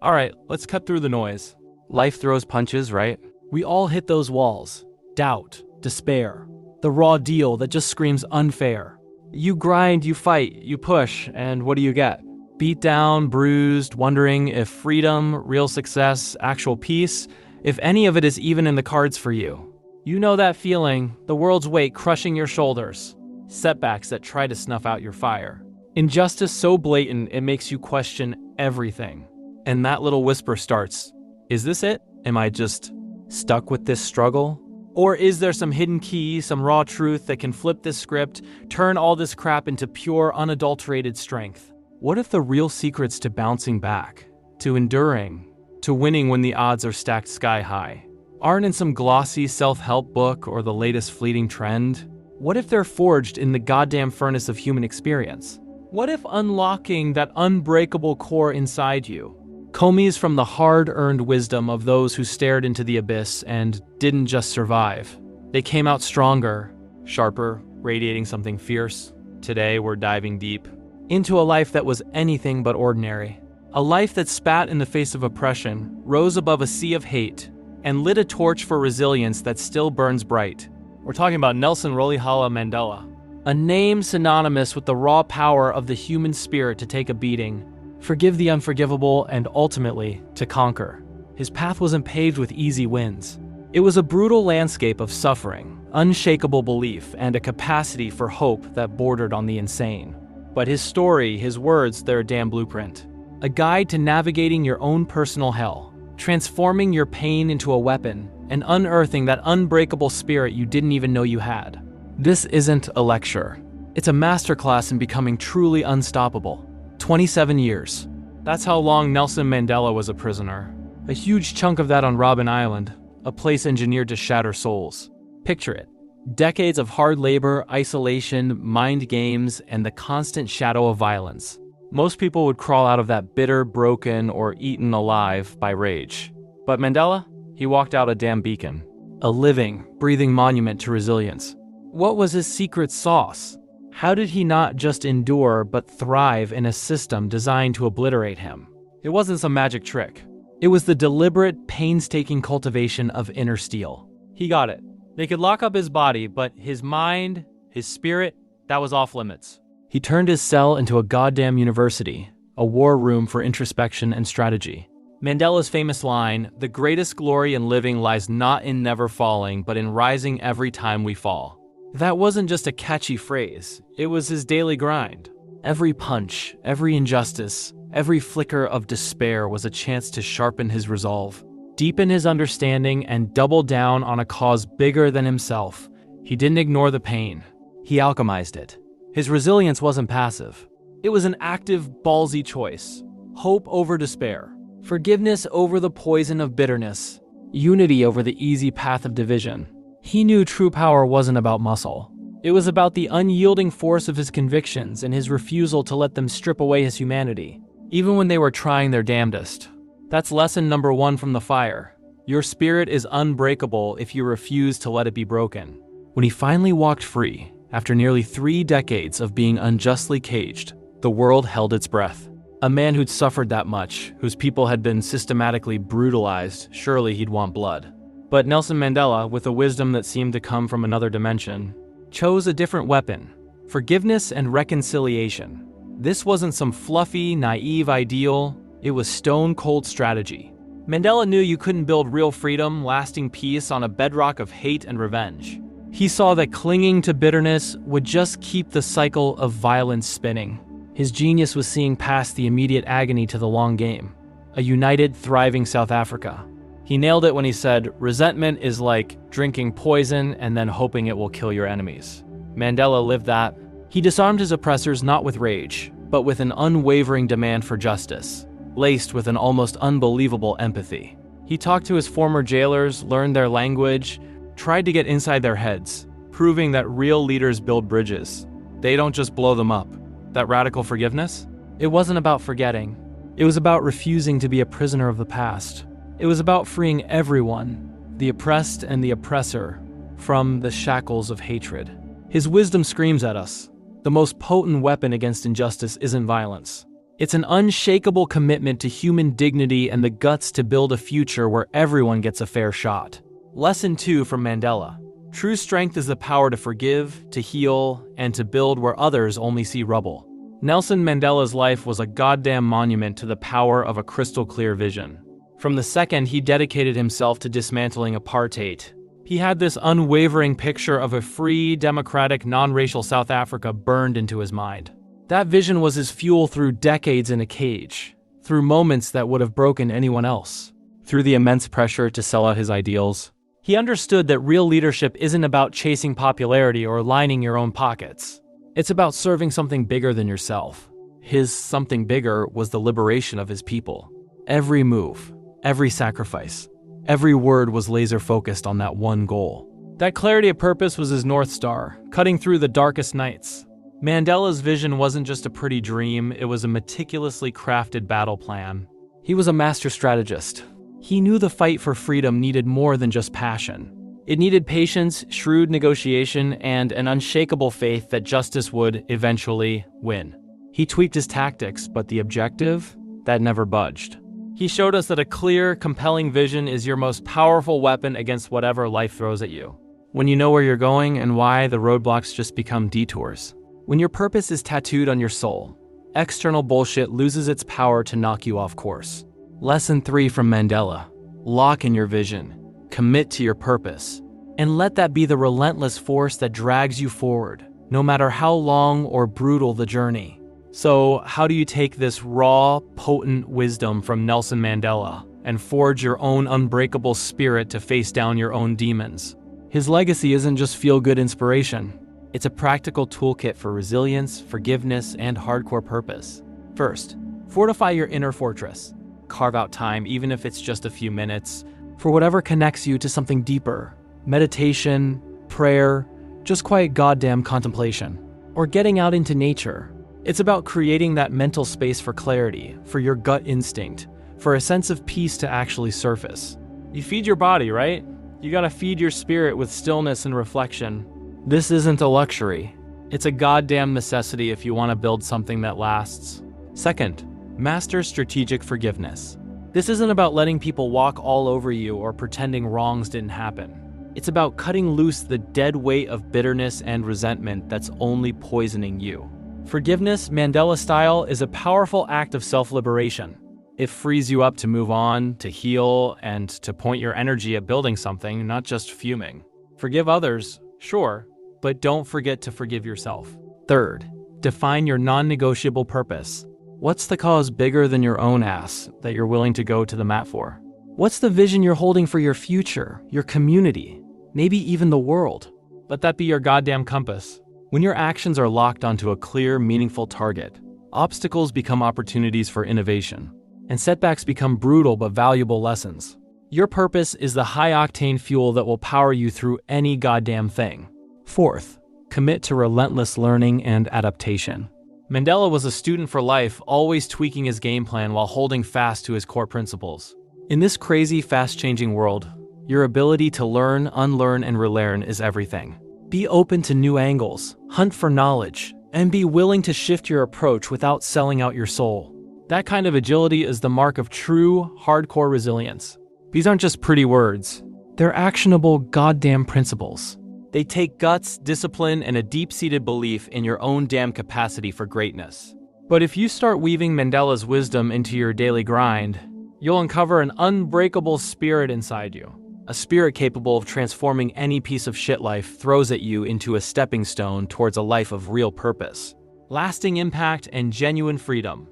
Alright, let's cut through the noise. Life throws punches, right? We all hit those walls. Doubt, despair, the raw deal that just screams unfair. You grind, you fight, you push, and what do you get? Beat down, bruised, wondering if freedom, real success, actual peace, if any of it is even in the cards for you. You know that feeling, the world's weight crushing your shoulders. Setbacks that try to snuff out your fire. Injustice so blatant it makes you question everything. And that little whisper starts, is this it? Am I just stuck with this struggle? Or is there some hidden key, some raw truth that can flip this script, turn all this crap into pure, unadulterated strength? What if the real secrets to bouncing back, to enduring, to winning when the odds are stacked sky high, aren't in some glossy self-help book or the latest fleeting trend? What if they're forged in the goddamn furnace of human experience? What if unlocking that unbreakable core inside you, commies from the hard-earned wisdom of those who stared into the abyss and didn't just survive, they came out stronger, sharper, radiating something fierce? Today we're diving deep into a life that was anything but ordinary. A life that spat in the face of oppression, rose above a sea of hate, and lit a torch for resilience that still burns bright. We're talking about Nelson Rolihlahla Mandela, a name synonymous with the raw power of the human spirit to take a beating, forgive the unforgivable, and ultimately, to conquer. His path wasn't paved with easy wins. It was a brutal landscape of suffering, unshakable belief, and a capacity for hope that bordered on the insane. But his story, his words, they're a damn blueprint. A guide to navigating your own personal hell, transforming your pain into a weapon, and unearthing that unbreakable spirit you didn't even know you had. This isn't a lecture. It's a masterclass in becoming truly unstoppable. 27 years. That's how long Nelson Mandela was a prisoner. A huge chunk of that on Robben Island, a place engineered to shatter souls. Picture it. Decades of hard labor, isolation, mind games, and the constant shadow of violence. Most people would crawl out of that bitter, broken, or eaten alive by rage. But Mandela? He walked out a damn beacon. A living, breathing monument to resilience. What was his secret sauce? How did he not just endure, but thrive in a system designed to obliterate him? It wasn't some magic trick. It was the deliberate, painstaking cultivation of inner steel. He got it. They could lock up his body, but his mind, his spirit, that was off limits. He turned his cell into a goddamn university, a war room for introspection and strategy. Mandela's famous line, "The greatest glory in living lies not in never falling, but in rising every time we fall." That wasn't just a catchy phrase, it was his daily grind. Every punch, every injustice, every flicker of despair was a chance to sharpen his resolve, deepen his understanding, and double down on a cause bigger than himself. He didn't ignore the pain, he alchemized it. His resilience wasn't passive. It was an active, ballsy choice. Hope over despair. Forgiveness over the poison of bitterness. Unity over the easy path of division. He knew true power wasn't about muscle. It was about the unyielding force of his convictions and his refusal to let them strip away his humanity, even when they were trying their damnedest. That's lesson number 1 from the fire. Your spirit is unbreakable if you refuse to let it be broken. When he finally walked free, after nearly 3 decades of being unjustly caged, the world held its breath. A man who'd suffered that much, whose people had been systematically brutalized, surely he'd want blood. But Nelson Mandela, with a wisdom that seemed to come from another dimension, chose a different weapon: forgiveness and reconciliation. This wasn't some fluffy, naive ideal, it was stone-cold strategy. Mandela knew you couldn't build real freedom, lasting peace on a bedrock of hate and revenge. He saw that clinging to bitterness would just keep the cycle of violence spinning. His genius was seeing past the immediate agony to the long game. A united, thriving South Africa. He nailed it when he said, "Resentment is like drinking poison and then hoping it will kill your enemies." Mandela lived that. He disarmed his oppressors not with rage, but with an unwavering demand for justice, laced with an almost unbelievable empathy. He talked to his former jailers, learned their language, tried to get inside their heads, proving that real leaders build bridges. They don't just blow them up. That radical forgiveness? It wasn't about forgetting. It was about refusing to be a prisoner of the past. It was about freeing everyone, the oppressed and the oppressor, from the shackles of hatred. His wisdom screams at us. The most potent weapon against injustice isn't violence. It's an unshakable commitment to human dignity and the guts to build a future where everyone gets a fair shot. Lesson 2 from Mandela. True strength is the power to forgive, to heal, and to build where others only see rubble. Nelson Mandela's life was a goddamn monument to the power of a crystal-clear vision. From the second he dedicated himself to dismantling apartheid, he had this unwavering picture of a free, democratic, non-racial South Africa burned into his mind. That vision was his fuel through decades in a cage, through moments that would have broken anyone else, through the immense pressure to sell out his ideals. He understood that real leadership isn't about chasing popularity or lining your own pockets. It's about serving something bigger than yourself. His something bigger was the liberation of his people. Every move, every sacrifice, every word was laser-focused on that one goal. That clarity of purpose was his North Star, cutting through the darkest nights. Mandela's vision wasn't just a pretty dream, it was a meticulously crafted battle plan. He was a master strategist. He knew the fight for freedom needed more than just passion. It needed patience, shrewd negotiation, and an unshakable faith that justice would eventually win. He tweaked his tactics, but the objective, that never budged. He showed us that a clear, compelling vision is your most powerful weapon against whatever life throws at you. When you know where you're going and why, the roadblocks just become detours. When your purpose is tattooed on your soul, external bullshit loses its power to knock you off course. Lesson 3 from Mandela. Lock in your vision. Commit to your purpose, and let that be the relentless force that drags you forward, no matter how long or brutal the journey. So, how do you take this raw, potent wisdom from Nelson Mandela and forge your own unbreakable spirit to face down your own demons? His legacy isn't just feel-good inspiration. It's a practical toolkit for resilience, forgiveness, and hardcore purpose. First, fortify your inner fortress. Carve out time, even if it's just a few minutes, for whatever connects you to something deeper. Meditation, prayer, just quiet goddamn contemplation. Or getting out into nature. It's about creating that mental space for clarity, for your gut instinct, for a sense of peace to actually surface. You feed your body, right? You gotta feed your spirit with stillness and reflection. This isn't a luxury. It's a goddamn necessity if you want to build something that lasts. Second, master strategic forgiveness. This isn't about letting people walk all over you or pretending wrongs didn't happen. It's about cutting loose the dead weight of bitterness and resentment that's only poisoning you. Forgiveness, Mandela style, is a powerful act of self-liberation. It frees you up to move on, to heal, and to point your energy at building something, not just fuming. Forgive others, sure, but don't forget to forgive yourself. Third, define your non-negotiable purpose. What's the cause bigger than your own ass that you're willing to go to the mat for? What's the vision you're holding for your future, your community, maybe even the world? Let that be your goddamn compass. When your actions are locked onto a clear, meaningful target, obstacles become opportunities for innovation, and setbacks become brutal but valuable lessons. Your purpose is the high-octane fuel that will power you through any goddamn thing. Fourth, commit to relentless learning and adaptation. Mandela was a student for life, always tweaking his game plan while holding fast to his core principles. In this crazy, fast-changing world, your ability to learn, unlearn, and relearn is everything. Be open to new angles, hunt for knowledge, and be willing to shift your approach without selling out your soul. That kind of agility is the mark of true, hardcore resilience. These aren't just pretty words. They're actionable goddamn principles. They take guts, discipline, and a deep-seated belief in your own damn capacity for greatness. But if you start weaving Mandela's wisdom into your daily grind, you'll uncover an unbreakable spirit inside you. A spirit capable of transforming any piece of shit life throws at you into a stepping stone towards a life of real purpose, lasting impact, and genuine freedom.